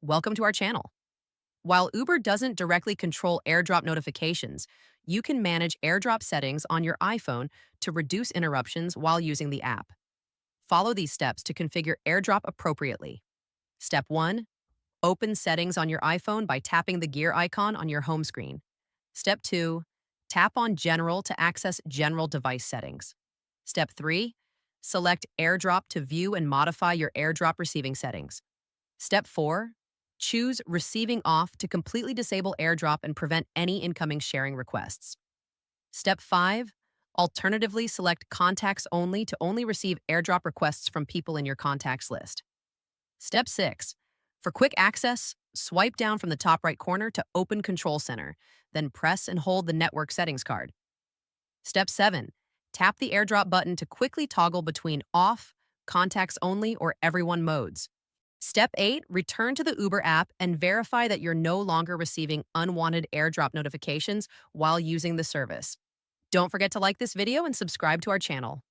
Welcome to our channel. While Uber doesn't directly control AirDrop notifications, you can manage AirDrop settings on your iPhone to reduce interruptions while using the app. Follow these steps to configure AirDrop appropriately. Step 1. Open settings on your iPhone by tapping the gear icon on your home screen. Step 2. Tap on General to access General device settings. Step 3. Select AirDrop to view and modify your AirDrop receiving settings. Step 4. Choose Receiving Off to completely disable AirDrop and prevent any incoming sharing requests. Step 5. Alternatively, select Contacts Only to only receive AirDrop requests from people in your contacts list. Step 6. For quick access, swipe down from the top right corner to open Control Center, then press and hold the Network Settings card. Step 7. Tap the AirDrop button to quickly toggle between Off, Contacts Only, or Everyone modes. Step 8. Return to the Uber app and verify that you're no longer receiving unwanted AirDrop notifications while using the service. Don't forget to like this video and subscribe to our channel.